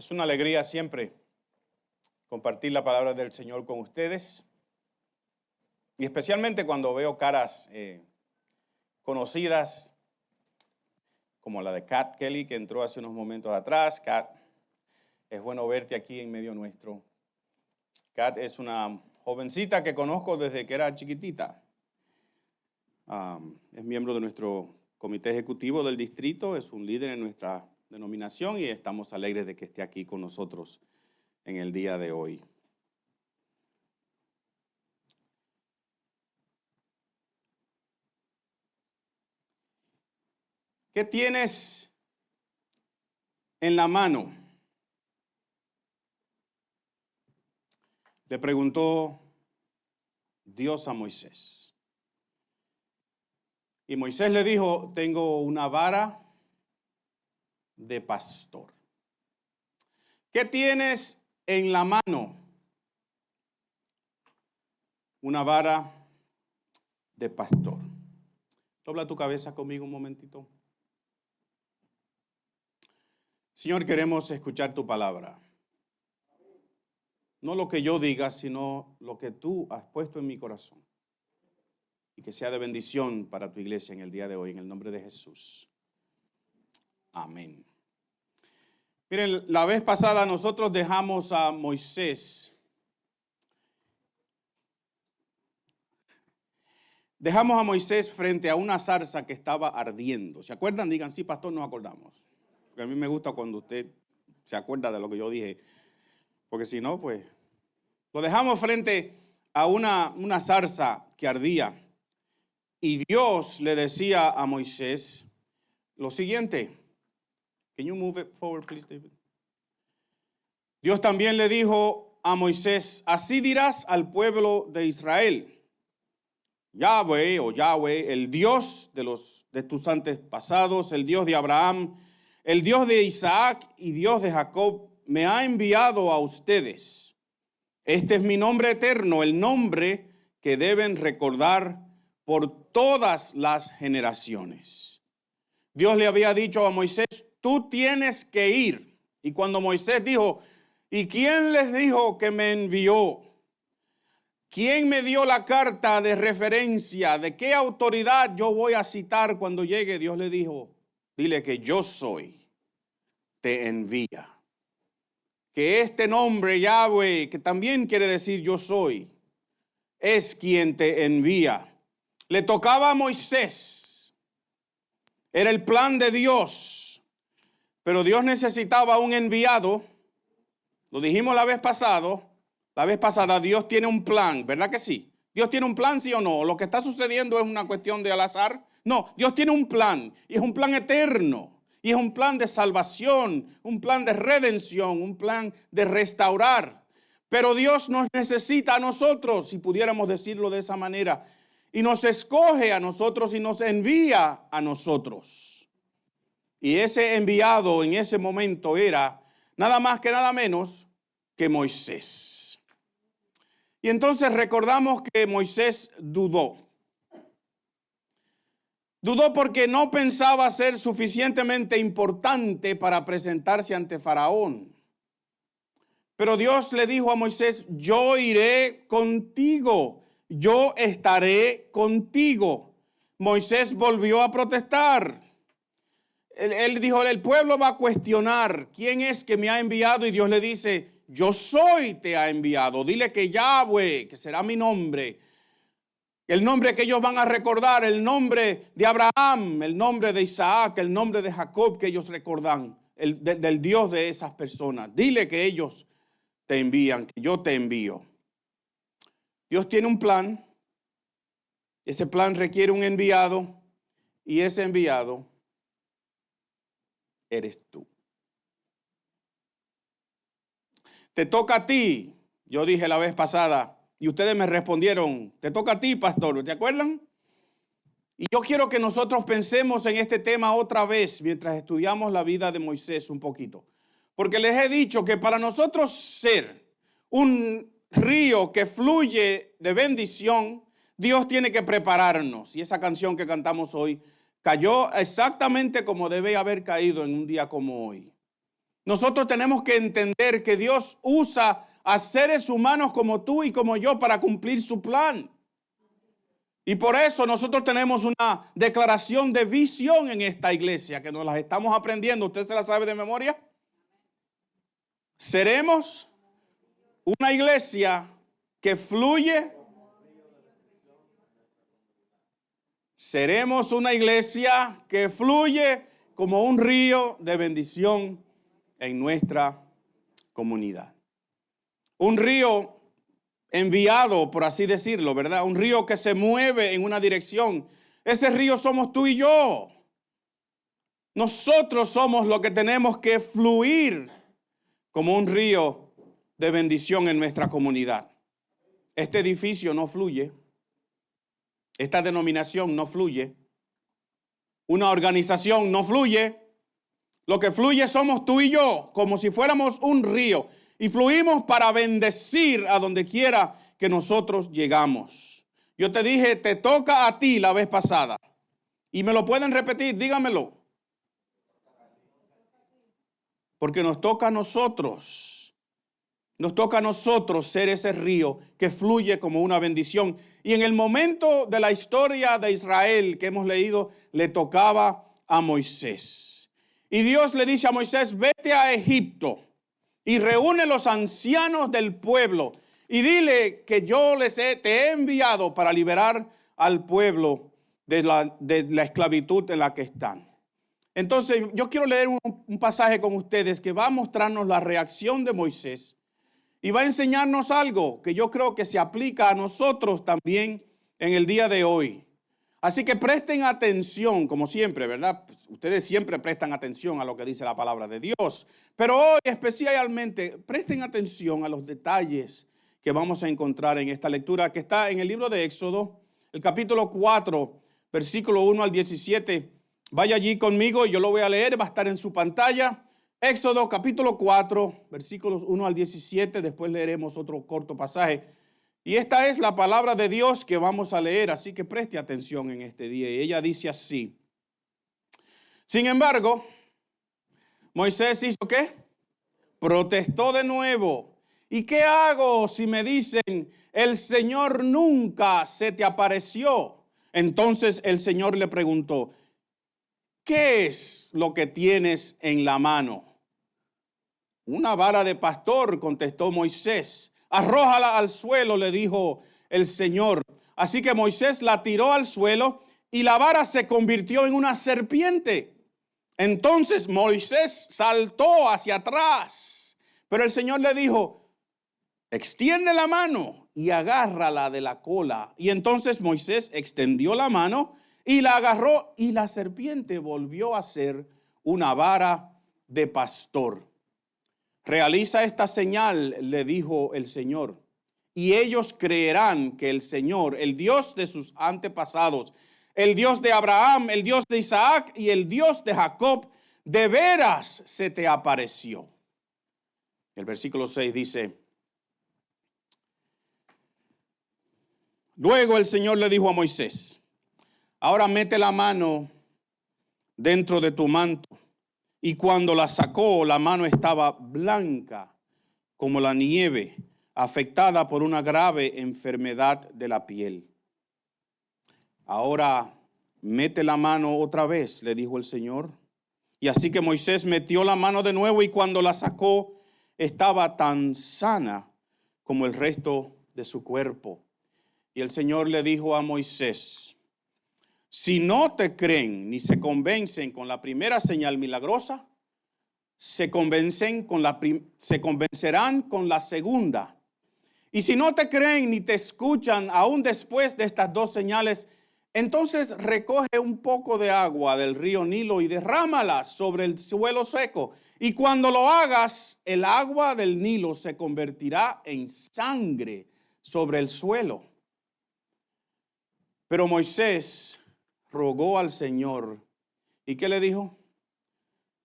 Es una alegría siempre compartir la palabra del Señor con ustedes y especialmente cuando veo caras conocidas como la de Kat Kelly, que entró hace unos momentos atrás. Kat, es bueno verte aquí en medio nuestro. Kat es una jovencita que conozco desde que era chiquitita. Es miembro de nuestro comité ejecutivo del distrito, es un líder en nuestra denominación y estamos alegres de que esté aquí con nosotros en el día de hoy. ¿Qué tienes en la mano? Le preguntó Dios a Moisés. Y Moisés le dijo, tengo una vara de pastor. ¿Qué tienes en la mano? Una vara de pastor. Dobla tu cabeza conmigo un momentito. Señor, queremos escuchar tu palabra. No lo que yo diga, sino lo que tú has puesto en mi corazón. Y que sea de bendición para tu iglesia en el día de hoy, en el nombre de Jesús. Amén. Miren, la vez pasada nosotros dejamos a Moisés. Dejamos a Moisés frente a una zarza que estaba ardiendo. ¿Se acuerdan? Digan, sí, pastor, nos acordamos. Porque a mí me gusta cuando usted se acuerda de lo que yo dije. Porque si no, pues, lo dejamos frente a una zarza que ardía. Y Dios le decía a Moisés lo siguiente. Can you move it forward, please, David? Dios también le dijo a Moisés, así dirás al pueblo de Israel. Yahweh, el Dios de tus antepasados, el Dios de Abraham, el Dios de Isaac y Dios de Jacob, me ha enviado a ustedes. Este es mi nombre eterno, el nombre que deben recordar por todas las generaciones. Dios le había dicho a Moisés, tú tienes que ir. Y cuando Moisés dijo, ¿y quién les dijo que me envió? ¿Quién me dio la carta de referencia? ¿De qué autoridad yo voy a citar cuando llegue? Dios le dijo, dile que yo soy, te envía. Que este nombre, Yahweh, que también quiere decir yo soy, es quien te envía. Le tocaba a Moisés. Era el plan de Dios. Pero Dios necesitaba un enviado. Lo dijimos la vez pasada, Dios tiene un plan, ¿verdad que sí? Dios tiene un plan, ¿sí o no? Lo que está sucediendo es una cuestión de al azar. No, Dios tiene un plan, y es un plan eterno, y es un plan de salvación, un plan de redención, un plan de restaurar. Pero Dios nos necesita a nosotros, si pudiéramos decirlo de esa manera, y nos escoge a nosotros y nos envía a nosotros. Y ese enviado en ese momento era nada más que nada menos que Moisés. Y entonces recordamos que Moisés dudó. Dudó porque no pensaba ser suficientemente importante para presentarse ante Faraón. Pero Dios le dijo a Moisés, yo iré contigo, yo estaré contigo. Moisés volvió a protestar. Él dijo, el pueblo va a cuestionar quién es que me ha enviado, y Dios le dice, yo soy te ha enviado. Dile que Yahweh, que será mi nombre, el nombre que ellos van a recordar, el nombre de Abraham, el nombre de Isaac, el nombre de Jacob que ellos recordan, del Dios de esas personas. Dile que ellos te envían, que yo te envío. Dios tiene un plan. Ese plan requiere un enviado, y ese enviado eres tú. Te toca a ti. Yo dije la vez pasada y ustedes me respondieron, te toca a ti, pastor, ¿te acuerdan? Y yo quiero que nosotros pensemos en este tema otra vez mientras estudiamos la vida de Moisés un poquito. Porque les he dicho que para nosotros ser un río que fluye de bendición, Dios tiene que prepararnos. Y esa canción que cantamos hoy cayó exactamente como debe haber caído en un día como hoy. Nosotros tenemos que entender que Dios usa a seres humanos como tú y como yo para cumplir su plan. Y por eso nosotros tenemos una declaración de visión en esta iglesia, que nos las estamos aprendiendo. ¿Usted se la sabe de memoria? Seremos una iglesia que fluye. Seremos una iglesia que fluye como un río de bendición en nuestra comunidad. Un río enviado, por así decirlo, ¿verdad? Un río que se mueve en una dirección. Ese río somos tú y yo. Nosotros somos los que tenemos que fluir como un río de bendición en nuestra comunidad. Este edificio no fluye. Esta denominación no fluye. Una organización no fluye. Lo que fluye somos tú y yo, como si fuéramos un río. Y fluimos para bendecir a donde quiera que nosotros llegamos. Yo te dije, te toca a ti la vez pasada. Y me lo pueden repetir, dígamelo. Porque nos toca a nosotros. Nos toca a nosotros ser ese río que fluye como una bendición. Y en el momento de la historia de Israel que hemos leído, le tocaba a Moisés. Y Dios le dice a Moisés, vete a Egipto y reúne los ancianos del pueblo y dile que yo te he enviado para liberar al pueblo de la esclavitud en la que están. Entonces, yo quiero leer un pasaje con ustedes que va a mostrarnos la reacción de Moisés y va a enseñarnos algo que yo creo que se aplica a nosotros también en el día de hoy. Así que presten atención, como siempre, ¿verdad? Ustedes siempre prestan atención a lo que dice la palabra de Dios. Pero hoy especialmente presten atención a los detalles que vamos a encontrar en esta lectura que está en el libro de Éxodo, el capítulo 4, versículo 1 al 17. Vaya allí conmigo y yo lo voy a leer, va a estar en su pantalla. Éxodo capítulo 4, versículos 1 al 17. Después leeremos otro corto pasaje. Y esta es la palabra de Dios que vamos a leer, así que preste atención en este día. Y ella dice así. Sin embargo, Moisés hizo ¿qué? Protestó de nuevo. ¿Y qué hago si me dicen, el Señor nunca se te apareció? Entonces el Señor le preguntó, ¿qué es lo que tienes en la mano? Una vara de pastor, contestó Moisés. Arrójala al suelo, le dijo el Señor. Así que Moisés la tiró al suelo y la vara se convirtió en una serpiente. Entonces Moisés saltó hacia atrás, pero el Señor le dijo, extiende la mano y agárrala de la cola. Y entonces Moisés extendió la mano y la agarró y la serpiente volvió a ser una vara de pastor. Realiza esta señal, le dijo el Señor, y ellos creerán que el Señor, el Dios de sus antepasados, el Dios de Abraham, el Dios de Isaac y el Dios de Jacob, de veras se te apareció. El versículo 6 dice, luego el Señor le dijo a Moisés, ahora mete la mano dentro de tu manto. Y cuando la sacó, la mano estaba blanca como la nieve, afectada por una grave enfermedad de la piel. Ahora mete la mano otra vez, le dijo el Señor. Y así que Moisés metió la mano de nuevo y cuando la sacó, estaba tan sana como el resto de su cuerpo. Y el Señor le dijo a Moisés, si no te creen ni se convencen con la primera señal milagrosa, se convencerán con la segunda. Y si no te creen ni te escuchan aún después de estas dos señales, entonces recoge un poco de agua del río Nilo y derrámala sobre el suelo seco. Y cuando lo hagas, el agua del Nilo se convertirá en sangre sobre el suelo. Pero Moisés rogó al Señor. ¿Y qué le dijo?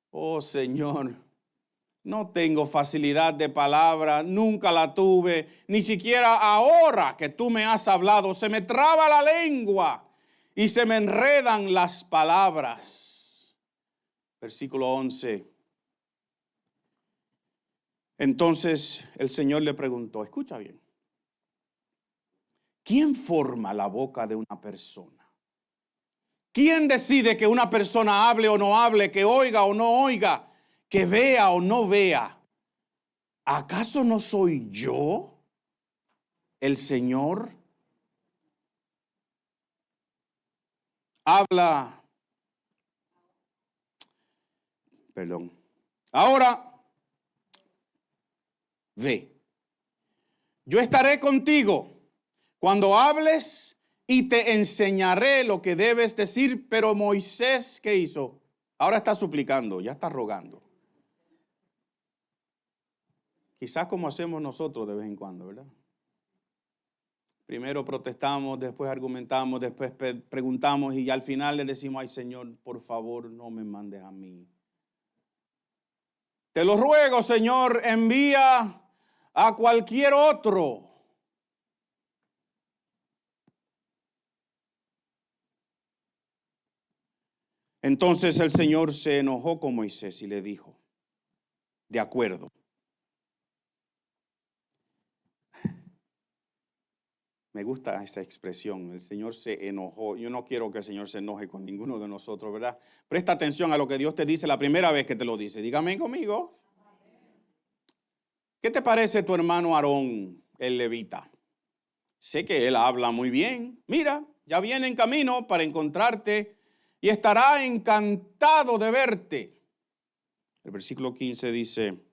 Oh Señor, no tengo facilidad de palabra, nunca la tuve, ni siquiera ahora que tú me has hablado, se me traba la lengua y se me enredan las palabras. Versículo 11. Entonces el Señor le preguntó, escucha bien, ¿quién forma la boca de una persona? ¿Quién decide que una persona hable o no hable, que oiga o no oiga, que vea o no vea? ¿Acaso no soy yo, el Señor? Habla, perdón. Ahora, ve, yo estaré contigo cuando hables y te enseñaré lo que debes decir. Pero Moisés, ¿qué hizo? Ahora está suplicando, ya está rogando. Quizás como hacemos nosotros de vez en cuando, ¿verdad? Primero protestamos, después argumentamos, después preguntamos y al final le decimos, ay Señor, por favor, no me mandes a mí. Te lo ruego, Señor, envía a cualquier otro. Entonces el Señor se enojó con Moisés y le dijo, de acuerdo. Me gusta esa expresión, el Señor se enojó. Yo no quiero que el Señor se enoje con ninguno de nosotros, ¿verdad? Presta atención a lo que Dios te dice la primera vez que te lo dice. Dígame conmigo. ¿Qué te parece tu hermano Aarón, el levita? Sé que él habla muy bien. Mira, ya viene en camino para encontrarte y estará encantado de verte. El versículo 15 dice,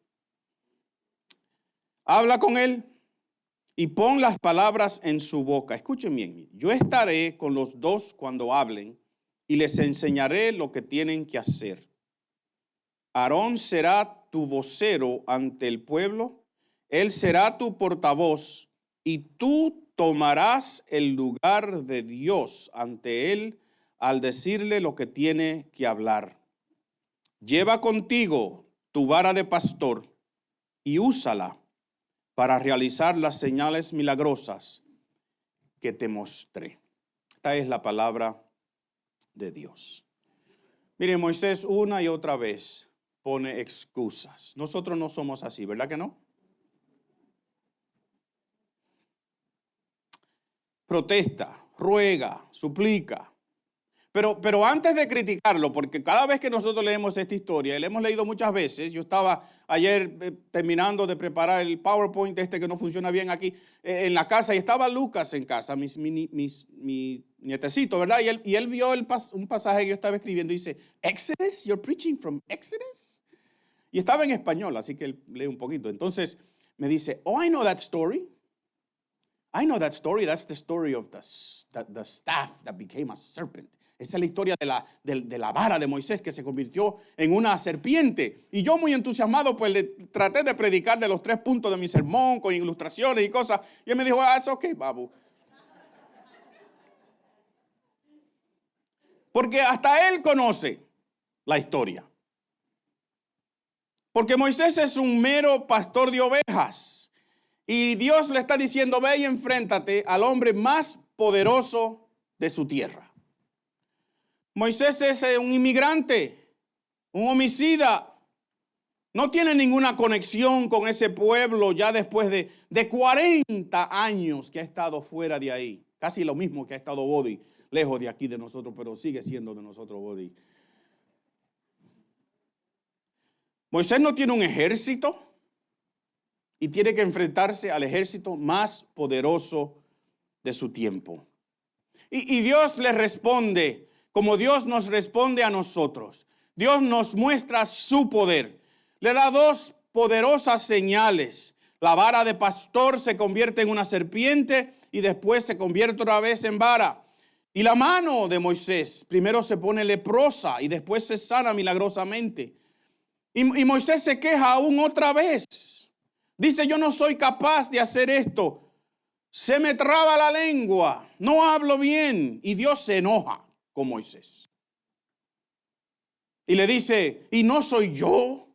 habla con él y pon las palabras en su boca. Escuchen bien, yo estaré con los dos cuando hablen y les enseñaré lo que tienen que hacer. Aarón será tu vocero ante el pueblo, él será tu portavoz y tú tomarás el lugar de Dios ante él al decirle lo que tiene que hablar. Lleva contigo tu vara de pastor y úsala para realizar las señales milagrosas que te mostré. Esta es la palabra de Dios. Mire, Moisés una y otra vez pone excusas. Nosotros no somos así, ¿verdad que no? Protesta, ruega, suplica. Pero antes de criticarlo, porque cada vez que nosotros leemos esta historia, y la hemos leído muchas veces, yo estaba ayer terminando de preparar el PowerPoint que no funciona bien aquí en la casa, y estaba Lucas en casa, mi nietecito, ¿verdad? Y él vio un pasaje que yo estaba escribiendo y dice, Exodus, you're preaching from Exodus? Y estaba en español, así que él lee un poquito. Entonces me dice, oh, I know that story. I know that story. That's the story of the staff that became a serpent. Esa es la historia de la vara de Moisés que se convirtió en una serpiente. Y yo muy entusiasmado, pues le traté de predicarle los 3 puntos de mi sermón con ilustraciones y cosas. Y él me dijo, it's okay, babu. Porque hasta él conoce la historia. Porque Moisés es un mero pastor de ovejas. Y Dios le está diciendo, ve y enfréntate al hombre más poderoso de su tierra. Moisés es un inmigrante, un homicida. No tiene ninguna conexión con ese pueblo ya después de 40 años que ha estado fuera de ahí. Casi lo mismo que ha estado Body, lejos de aquí de nosotros, pero sigue siendo de nosotros Body. Moisés no tiene un ejército y tiene que enfrentarse al ejército más poderoso de su tiempo. Y Dios le responde como Dios nos responde a nosotros. Dios nos muestra su poder. Le da 2 poderosas señales. La vara de pastor se convierte en una serpiente y después se convierte otra vez en vara. Y la mano de Moisés primero se pone leprosa y después se sana milagrosamente. Y Moisés se queja aún otra vez. Dice, yo no soy capaz de hacer esto. Se me traba la lengua, no hablo bien. Y Dios se enoja con Moisés. Y le dice, ¿y no soy yo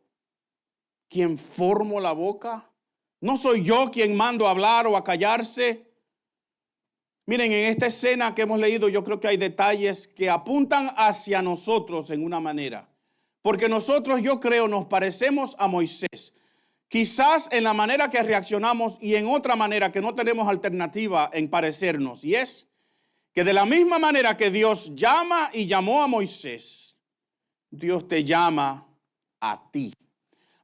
quien formo la boca? ¿No soy yo quien mando a hablar o a callarse? Miren, en esta escena que hemos leído, yo creo que hay detalles que apuntan hacia nosotros en una manera. Porque nosotros, yo creo, nos parecemos a Moisés. quizás en la manera que reaccionamos y en otra manera que no tenemos alternativa en parecernos. Y es que de la misma manera que Dios llama y llamó a Moisés, Dios te llama a ti.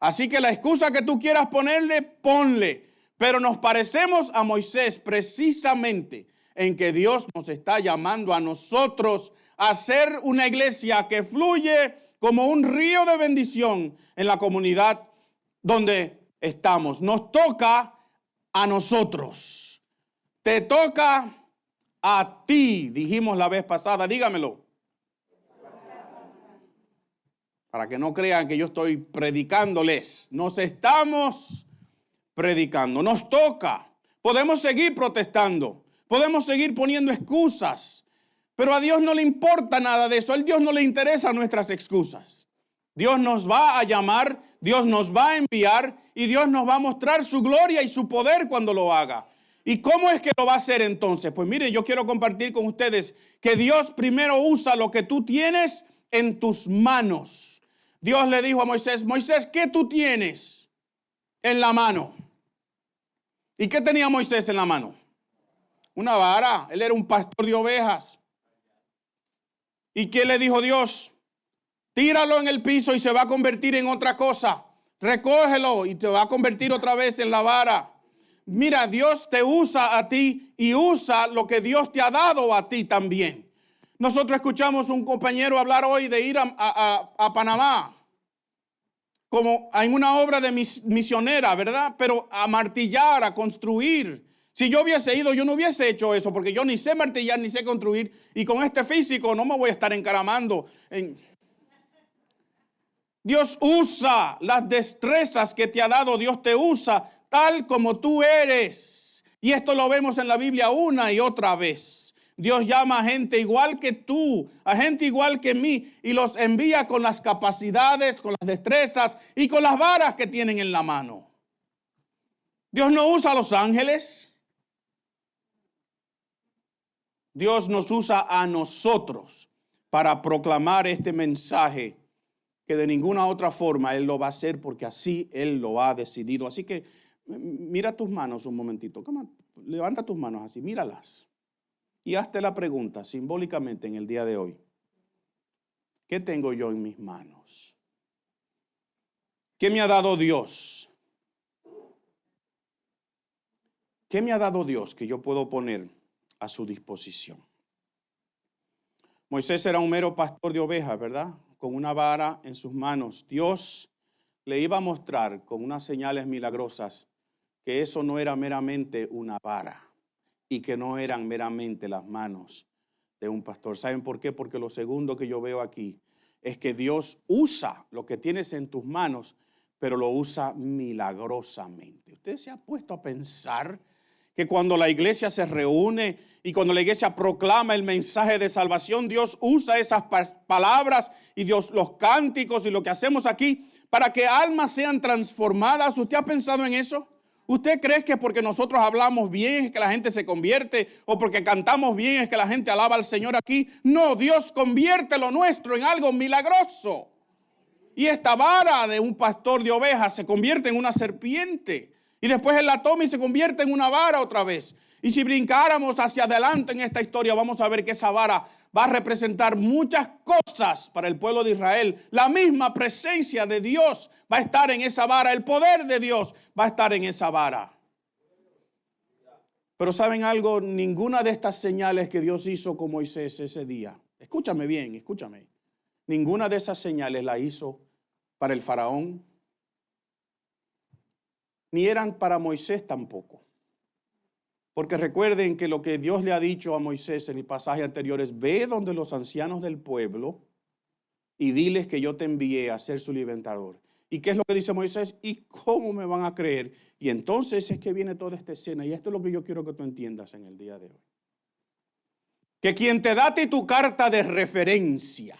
Así que la excusa que tú quieras ponerle, ponle. Pero nos parecemos a Moisés precisamente en que Dios nos está llamando a nosotros a ser una iglesia que fluye como un río de bendición en la comunidad donde estamos. Nos toca a nosotros. Te toca a ti, dijimos la vez pasada. Dígamelo. Para que no crean que yo estoy predicándoles. Nos estamos predicando. Nos toca. Podemos seguir protestando. Podemos seguir poniendo excusas. Pero a Dios no le importa nada de eso. A Dios no le interesan nuestras excusas. Dios nos va a llamar, Dios nos va a enviar y Dios nos va a mostrar su gloria y su poder cuando lo haga. ¿Y cómo es que lo va a hacer entonces? Pues mire, yo quiero compartir con ustedes que Dios primero usa lo que tú tienes en tus manos. Dios le dijo a Moisés, Moisés, ¿qué tú tienes en la mano? ¿Y qué tenía Moisés en la mano? Una vara. Él era un pastor de ovejas. ¿Y qué le dijo Dios? Tíralo en el piso y se va a convertir en otra cosa. Recógelo y te va a convertir otra vez en la vara. Mira, Dios te usa a ti y usa lo que Dios te ha dado a ti también. Nosotros escuchamos un compañero hablar hoy de ir a Panamá, como en una obra de misionera, ¿verdad? Pero a martillar, a construir. Si yo hubiese ido, yo no hubiese hecho eso, porque yo ni sé martillar, ni sé construir, y con este físico no me voy a estar encaramando. Dios usa las destrezas que te ha dado, Dios te usa tal como tú eres. Y esto lo vemos en la Biblia una y otra vez. Dios llama a gente igual que tú, a gente igual que mí, y los envía con las capacidades, con las destrezas y con las varas que tienen en la mano. Dios no usa a los ángeles. Dios nos usa a nosotros para proclamar este mensaje que de ninguna otra forma Él lo va a hacer porque así Él lo ha decidido. Así que mira tus manos un momentito. Levanta tus manos así, míralas. Y hazte la pregunta simbólicamente en el día de hoy. ¿Qué tengo yo en mis manos? ¿Qué me ha dado Dios? ¿Qué me ha dado Dios que yo puedo poner a su disposición? Moisés era un mero pastor de ovejas, ¿verdad? Con una vara en sus manos. Dios le iba a mostrar con unas señales milagrosas que eso no era meramente una vara y que no eran meramente las manos de un pastor. ¿Saben por qué? Porque lo segundo que yo veo aquí es que Dios usa lo que tienes en tus manos, pero lo usa milagrosamente. ¿Usted se ha puesto a pensar que cuando la iglesia se reúne y cuando la iglesia proclama el mensaje de salvación, Dios usa esas palabras y Dios, los cánticos y lo que hacemos aquí para que almas sean transformadas? ¿Usted ha pensado en eso? ¿Usted cree que porque nosotros hablamos bien es que la gente se convierte o porque cantamos bien es que la gente alaba al Señor aquí? No, Dios convierte lo nuestro en algo milagroso. Y esta vara de un pastor de ovejas se convierte en una serpiente. Y después él la toma y se convierte en una vara otra vez. Y si brincáramos hacia adelante en esta historia, vamos a ver que esa vara va a representar muchas cosas para el pueblo de Israel. La misma presencia de Dios va a estar en esa vara. El poder de Dios va a estar en esa vara. Pero ¿saben algo? Ninguna de estas señales que Dios hizo con Moisés ese día, escúchame bien, escúchame. Ninguna de esas señales la hizo para el faraón, ni eran para Moisés tampoco. Porque recuerden que lo que Dios le ha dicho a Moisés en el pasaje anterior es: ve donde los ancianos del pueblo y diles que yo te envié a ser su libertador. ¿Y qué es lo que dice Moisés? ¿Y cómo me van a creer? Y entonces es que viene toda esta escena. Y esto es lo que yo quiero que tú entiendas en el día de hoy. Que quien te da a ti tu carta de referencia,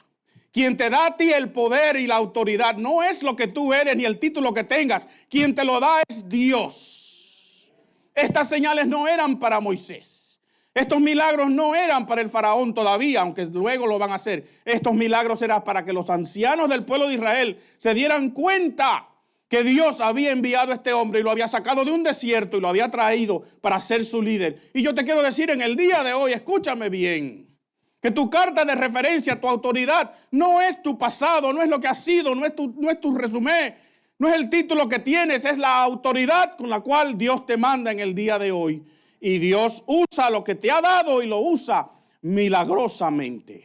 quien te da a ti el poder y la autoridad, no es lo que tú eres ni el título que tengas. Quien te lo da es Dios. Estas señales no eran para Moisés. Estos milagros no eran para el faraón todavía, aunque luego lo van a hacer. Estos milagros eran para que los ancianos del pueblo de Israel se dieran cuenta que Dios había enviado a este hombre y lo había sacado de un desierto y lo había traído para ser su líder. Y yo te quiero decir en el día de hoy, escúchame bien, que tu carta de referencia, tu autoridad, no es tu pasado, no es lo que has sido, no es tu resumen, no es el título que tienes, es la autoridad con la cual Dios te manda en el día de hoy. Y Dios usa lo que te ha dado y lo usa milagrosamente.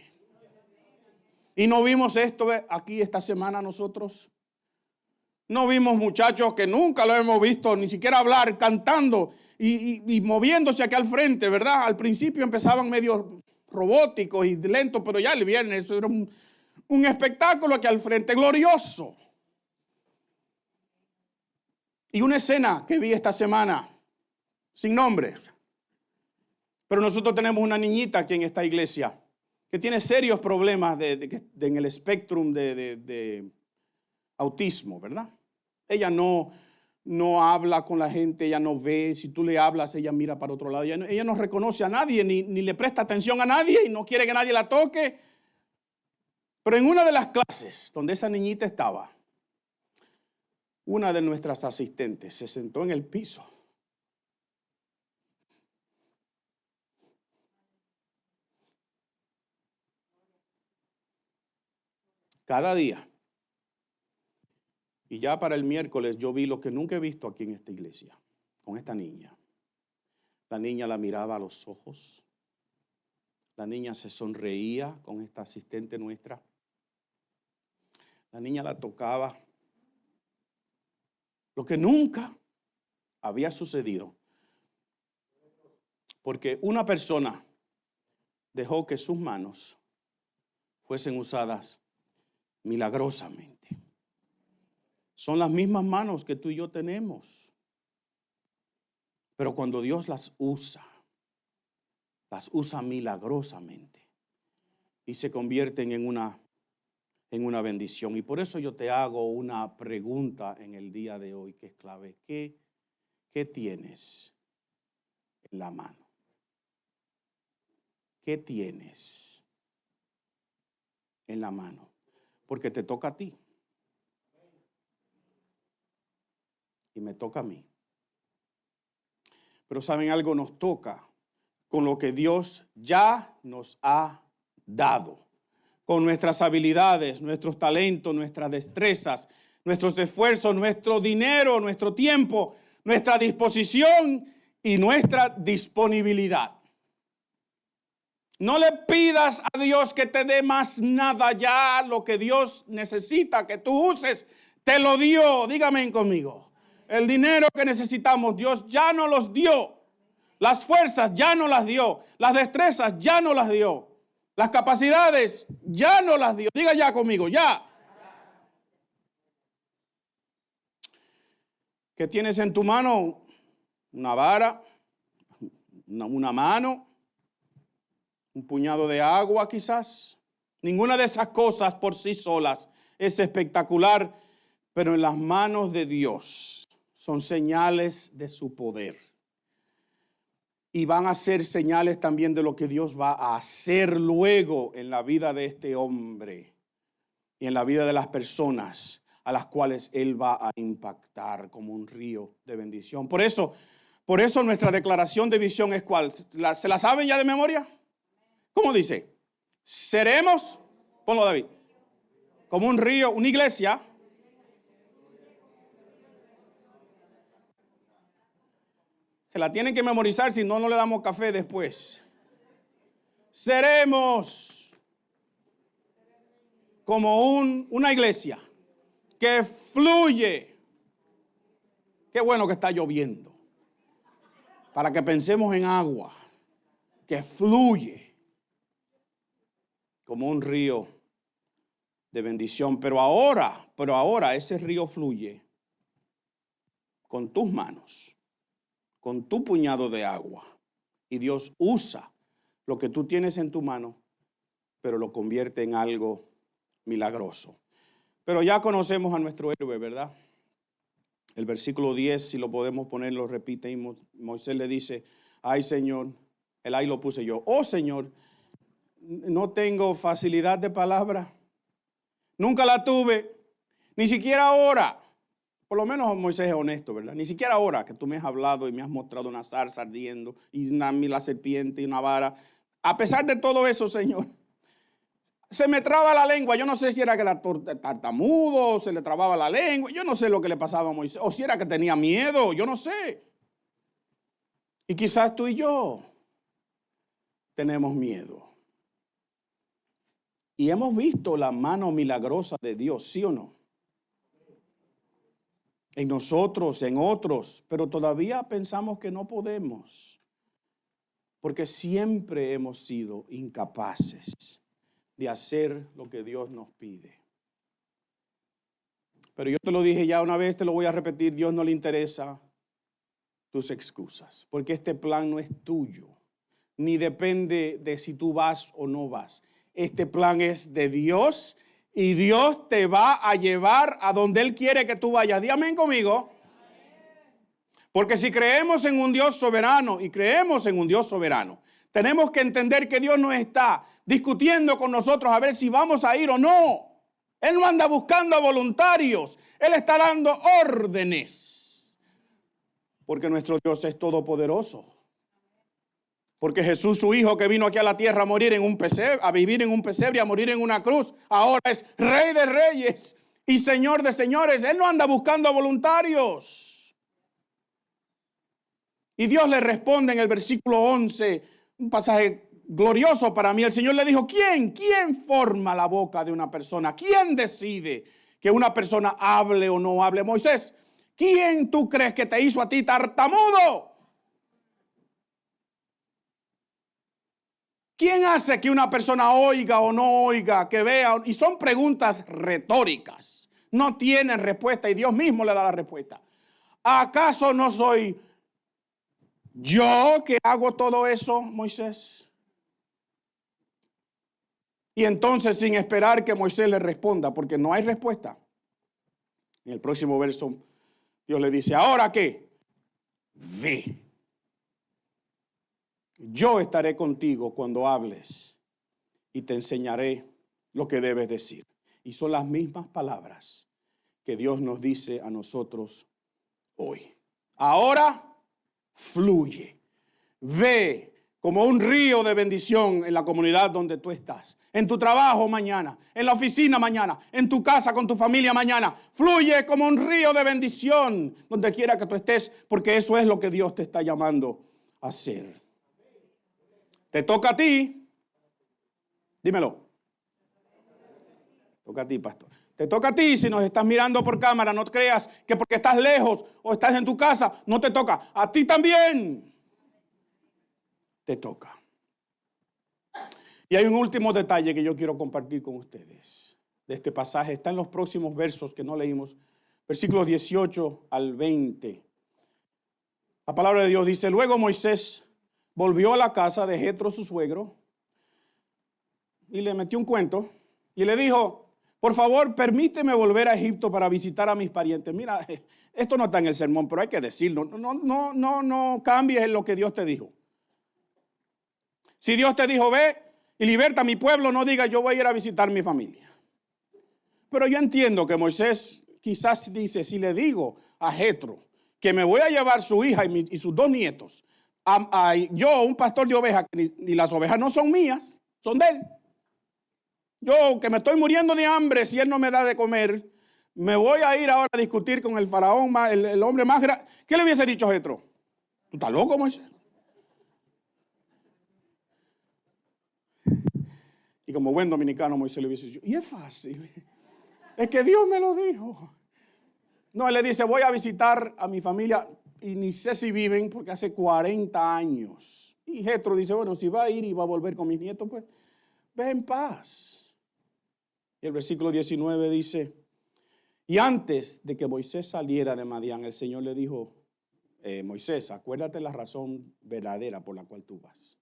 Y no vimos esto aquí esta semana nosotros. No vimos muchachos que nunca lo hemos visto, ni siquiera hablar, cantando y moviéndose aquí al frente, ¿verdad? Al principio empezaban medio robóticos y lentos, pero ya el viernes eso era un espectáculo aquí al frente, glorioso. Y una escena que vi esta semana, sin nombres, pero nosotros tenemos una niñita aquí en esta iglesia que tiene serios problemas en el espectro de autismo, ¿verdad? Ella no habla con la gente, ella no ve, si tú le hablas, ella mira para otro lado. Ella no reconoce a nadie, ni le presta atención a nadie y no quiere que nadie la toque. Pero en una de las clases donde esa niñita estaba, una de nuestras asistentes se sentó en el piso. Cada día. Y ya para el miércoles yo vi lo que nunca he visto aquí en esta iglesia, con esta niña. La niña la miraba a los ojos. La niña se sonreía con esta asistente nuestra. La niña la tocaba. Lo que nunca había sucedido. Porque una persona dejó que sus manos fuesen usadas milagrosamente. Son las mismas manos que tú y yo tenemos. Pero cuando Dios las usa milagrosamente y se convierten en una bendición. Y por eso yo te hago una pregunta en el día de hoy que es clave. ¿Qué tienes en la mano? ¿Qué tienes en la mano? Porque te toca a ti. Y me toca a mí. Pero ¿saben algo? Nos toca con lo que Dios ya nos ha dado. Con nuestras habilidades, nuestros talentos, nuestras destrezas, nuestros esfuerzos, nuestro dinero, nuestro tiempo, nuestra disposición y nuestra disponibilidad. No le pidas a Dios que te dé más nada, ya lo que Dios necesita que tú uses, te lo dio. Dígame conmigo. El dinero que necesitamos, Dios ya nos los dio. Las fuerzas ya nos las dio. Las destrezas ya nos las dio. Las capacidades ya nos las dio. Diga ya conmigo, ya. ¿Qué tienes en tu mano? Una vara, una mano, un puñado de agua quizás. Ninguna de esas cosas por sí solas es espectacular, pero en las manos de Dios son señales de su poder. Y van a ser señales también de lo que Dios va a hacer luego en la vida de este hombre y en la vida de las personas a las cuales Él va a impactar como un río de bendición. Por eso nuestra declaración de visión es ¿cuál? ¿Se la saben ya de memoria? ¿Cómo dice? Seremos, ponlo David, como un río, una iglesia. Se la tienen que memorizar, si no, no le damos café después. Seremos como una iglesia que fluye. Qué bueno que está lloviendo. Para que pensemos en agua que fluye como un río de bendición. Pero ahora ese río fluye con tus manos, con tu puñado de agua. Y Dios usa lo que tú tienes en tu mano, pero lo convierte en algo milagroso. Pero ya conocemos a nuestro héroe, ¿verdad? El versículo 10, si lo podemos poner, lo repite, y Moisés le dice: ay Señor, el ay lo puse yo. Oh Señor, no tengo facilidad de palabra. Nunca la tuve, ni siquiera ahora. Por lo menos Moisés es honesto, ¿verdad? Ni siquiera ahora que tú me has hablado y me has mostrado una zarza ardiendo y la serpiente y una vara. A pesar de todo eso, Señor, se me traba la lengua. Yo no sé si era que era tartamudo, se le trababa la lengua. Yo no sé lo que le pasaba a Moisés. O si era que tenía miedo, yo no sé. Y quizás tú y yo tenemos miedo. Y hemos visto la mano milagrosa de Dios, ¿sí o no? En nosotros, en otros, pero todavía pensamos que no podemos, porque siempre hemos sido incapaces de hacer lo que Dios nos pide. Pero yo te lo dije ya una vez, te lo voy a repetir, Dios no le interesa tus excusas, porque este plan no es tuyo, ni depende de si tú vas o no vas. Este plan es de Dios y Dios te va a llevar a donde Él quiere que tú vayas. Di amén conmigo. Porque si creemos en un Dios soberano y creemos en un Dios soberano, tenemos que entender que Dios no está discutiendo con nosotros a ver si vamos a ir o no. Él no anda buscando a voluntarios. Él está dando órdenes. Porque nuestro Dios es todopoderoso. Porque Jesús, su Hijo, que vino aquí a la tierra a morir en un pesebre, a vivir en un pesebre, a morir en una cruz, ahora es Rey de Reyes y Señor de Señores. Él no anda buscando a voluntarios. Y Dios le responde en el versículo 11, un pasaje glorioso para mí. El Señor le dijo, ¿quién forma la boca de una persona? ¿Quién decide que una persona hable o no hable? Moisés, ¿quién tú crees que te hizo a ti tartamudo? ¿Quién hace que una persona oiga o no oiga, que vea? Y son preguntas retóricas. No tienen respuesta y Dios mismo le da la respuesta. ¿Acaso no soy yo que hago todo eso, Moisés? Y entonces, sin esperar que Moisés le responda, porque no hay respuesta, en el próximo verso Dios le dice, ¿ahora qué? Ve. Yo estaré contigo cuando hables y te enseñaré lo que debes decir. Y son las mismas palabras que Dios nos dice a nosotros hoy. Ahora fluye, ve como un río de bendición en la comunidad donde tú estás, en tu trabajo mañana, en la oficina mañana, en tu casa con tu familia mañana. Fluye como un río de bendición donde quiera que tú estés, porque eso es lo que Dios te está llamando a hacer. Te toca a ti. Dímelo. Toca a ti, pastor. Te toca a ti. Si nos estás mirando por cámara, no creas que porque estás lejos o estás en tu casa, no te toca. A ti también te toca. Y hay un último detalle que yo quiero compartir con ustedes de este pasaje. Está en los próximos versos que no leímos, versículos 18 al 20. La palabra de Dios dice, luego Moisés volvió a la casa de Jetro, su suegro, y le metió un cuento y le dijo, por favor, permíteme volver a Egipto para visitar a mis parientes. Mira, esto no está en el sermón, pero hay que decirlo. No cambies en lo que Dios te dijo. Si Dios te dijo, ve y liberta a mi pueblo, no diga yo voy a ir a visitar mi familia. Pero yo entiendo que Moisés quizás dice, si le digo a Jetro que me voy a llevar su hija y sus dos nietos, yo, un pastor de ovejas, ni las ovejas no son mías, son de él. Yo que me estoy muriendo de hambre, si él no me da de comer, me voy a ir ahora a discutir con el faraón, el hombre más grande. ¿Qué le hubiese dicho Jetro? ¿Tú estás loco, Moisés? Y como buen dominicano, Moisés le hubiese dicho, y es fácil, es que Dios me lo dijo. No, él le dice, voy a visitar a mi familia y ni sé si viven porque hace 40 años. Y Jetro dice, bueno, si va a ir y va a volver con mis nietos, pues ve en paz. Y el versículo 19 dice, y antes de que Moisés saliera de Madián, el Señor le dijo, Moisés, acuérdate la razón verdadera por la cual tú vas.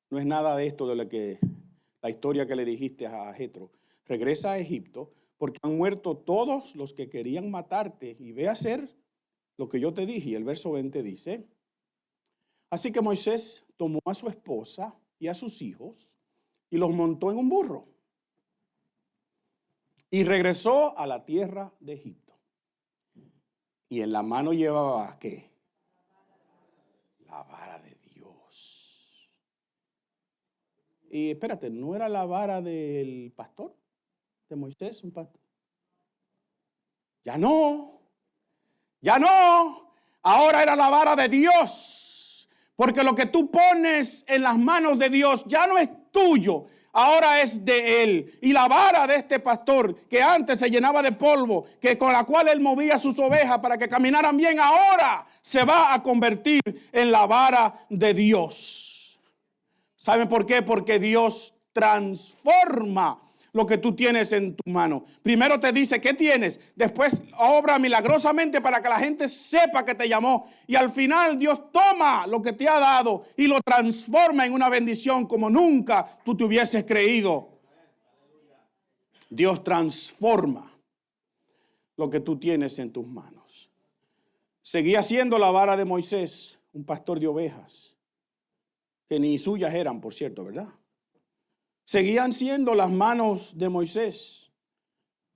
No es nada de esto de lo que la historia que le dijiste a Jetro. Regresa a Egipto porque han muerto todos los que querían matarte y ve a hacer lo que yo te dije. Y el verso 20 dice, así que Moisés tomó a su esposa y a sus hijos y los montó en un burro y regresó a la tierra de Egipto. Y en la mano llevaba, ¿qué? La vara de Dios. Y espérate, ¿no era la vara del pastor? De Moisés, un pastor. Ya no. Ya no. Ahora era la vara de Dios. Porque lo que tú pones en las manos de Dios ya no es tuyo. Ahora es de Él. Y la vara de este pastor, que antes se llenaba de polvo, que con la cual él movía sus ovejas para que caminaran bien, ahora se va a convertir en la vara de Dios. ¿Saben por qué? Porque Dios transforma lo que tú tienes en tu mano. Primero te dice qué tienes, después obra milagrosamente para que la gente sepa que te llamó, y al final Dios toma lo que te ha dado y lo transforma en una bendición como nunca tú te hubieses creído. Dios transforma lo que tú tienes en tus manos. Seguía siendo la vara de Moisés, un pastor de ovejas, que ni suyas eran, por cierto, ¿verdad? Seguían siendo las manos de Moisés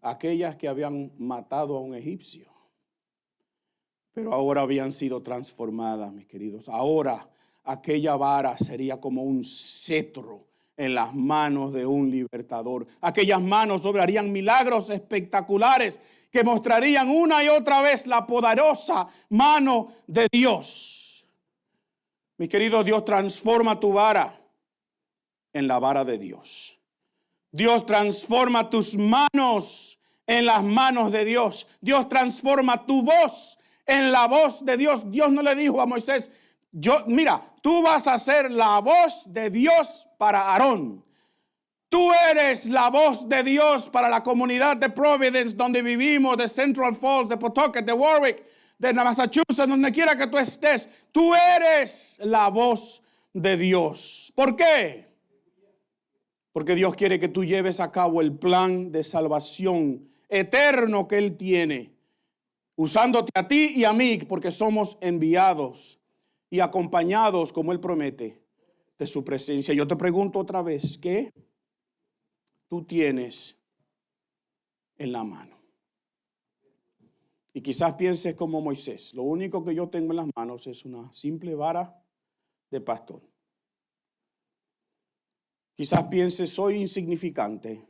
aquellas que habían matado a un egipcio, pero ahora habían sido transformadas, mis queridos. Ahora aquella vara sería como un cetro en las manos de un libertador. Aquellas manos obrarían milagros espectaculares que mostrarían una y otra vez la poderosa mano de Dios. Mis queridos, Dios transforma tu vara en la vara de Dios. Dios transforma tus manos en las manos de Dios. Dios transforma tu voz en la voz de Dios. Dios no le dijo a Moisés, mira, tú vas a ser la voz de Dios para Aarón. Tú eres la voz de Dios para la comunidad de Providence donde vivimos, de Central Falls, de Pawtucket, de Warwick, de Massachusetts, donde quiera que tú estés. Tú eres la voz de Dios. ¿Por qué? Porque Dios quiere que tú lleves a cabo el plan de salvación eterno que Él tiene, usándote a ti y a mí, porque somos enviados y acompañados, como Él promete, de su presencia. Yo te pregunto otra vez, ¿qué tú tienes en la mano? Y quizás pienses como Moisés, lo único que yo tengo en las manos es una simple vara de pastor. Quizás pienses, soy insignificante.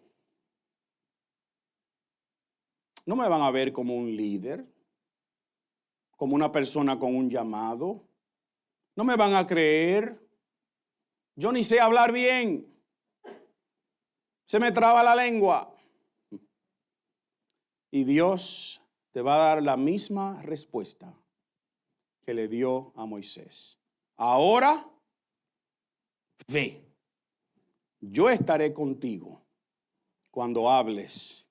No me van a ver como un líder, como una persona con un llamado. No me van a creer. Yo ni sé hablar bien. Se me traba la lengua. Y Dios te va a dar la misma respuesta que le dio a Moisés. Ahora, ve. Yo estaré contigo cuando hables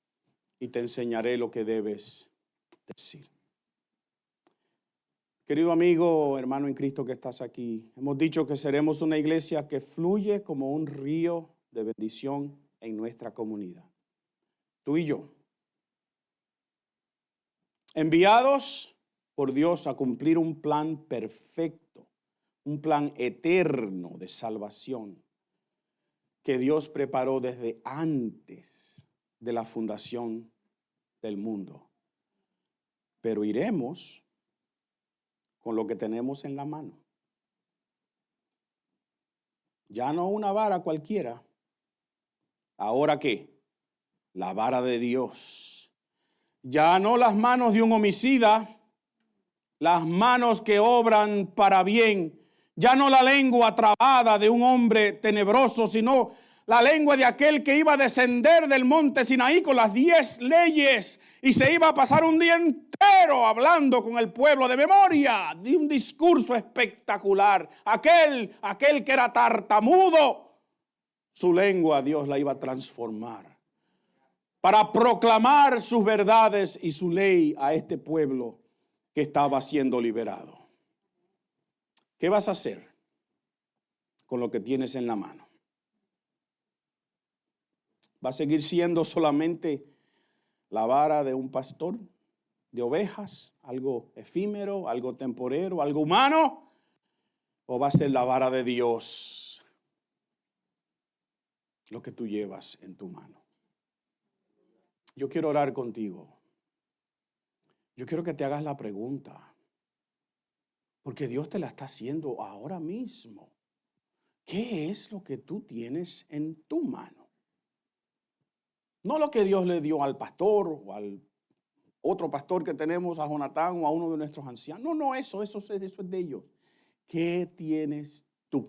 y te enseñaré lo que debes decir. Querido amigo, hermano en Cristo que estás aquí, hemos dicho que seremos una iglesia que fluye como un río de bendición en nuestra comunidad. Tú y yo, enviados por Dios a cumplir un plan perfecto, un plan eterno de salvación que Dios preparó desde antes de la fundación del mundo. Pero iremos con lo que tenemos en la mano. Ya no una vara cualquiera. ¿Ahora qué? La vara de Dios. Ya no las manos de un homicida, las manos que obran para bien. Ya no la lengua trabada de un hombre tenebroso, sino la lengua de aquel que iba a descender del monte Sinaí con las 10 leyes y se iba a pasar un día entero hablando con el pueblo de memoria, de un discurso espectacular. Aquel que era tartamudo, su lengua Dios la iba a transformar para proclamar sus verdades y su ley a este pueblo que estaba siendo liberado. ¿Qué vas a hacer con lo que tienes en la mano? ¿Va a seguir siendo solamente la vara de un pastor de ovejas, algo efímero, algo temporero, algo humano? ¿O va a ser la vara de Dios lo que tú llevas en tu mano? Yo quiero orar contigo. Yo quiero que te hagas la pregunta, porque Dios te la está haciendo ahora mismo. ¿Qué es lo que tú tienes en tu mano? No lo que Dios le dio al pastor o al otro pastor que tenemos, a Jonatán o a uno de nuestros ancianos. No, eso es de ellos. ¿Qué tienes tú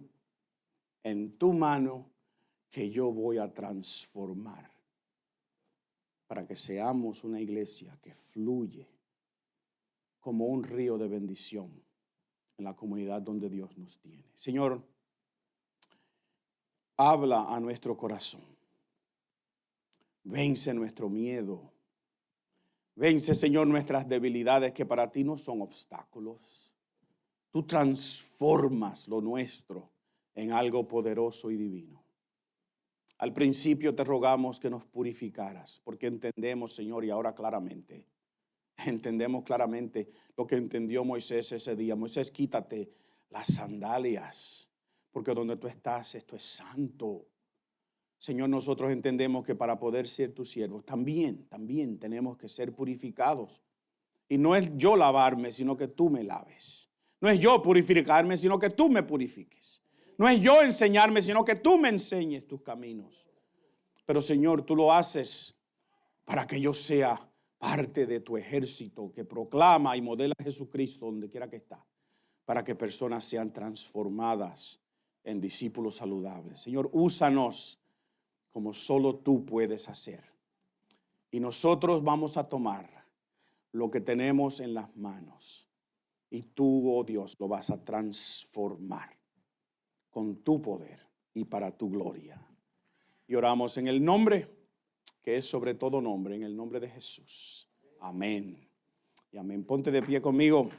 en tu mano que yo voy a transformar para que seamos una iglesia que fluye como un río de bendición en la comunidad donde Dios nos tiene? Señor, habla a nuestro corazón. Vence nuestro miedo. Vence, Señor, nuestras debilidades que para ti no son obstáculos. Tú transformas lo nuestro en algo poderoso y divino. Al principio te rogamos que nos purificaras, porque entendemos, Señor, y ahora entendemos claramente lo que entendió Moisés ese día. Moisés, quítate las sandalias, porque donde tú estás, esto es santo. Señor, nosotros entendemos que para poder ser tus siervos, también tenemos que ser purificados. Y no es yo lavarme, sino que tú me laves. No es yo purificarme, sino que tú me purifiques. No es yo enseñarme, sino que tú me enseñes tus caminos. Pero Señor, tú lo haces para que yo sea parte de tu ejército que proclama y modela a Jesucristo donde quiera que está, para que personas sean transformadas en discípulos saludables. Señor, úsanos como solo tú puedes hacer. Y nosotros vamos a tomar lo que tenemos en las manos. Y tú, oh Dios, lo vas a transformar con tu poder y para tu gloria. Y oramos en el nombre que es sobre todo nombre, en el nombre de Jesús. Amén. Y amén. Ponte de pie conmigo.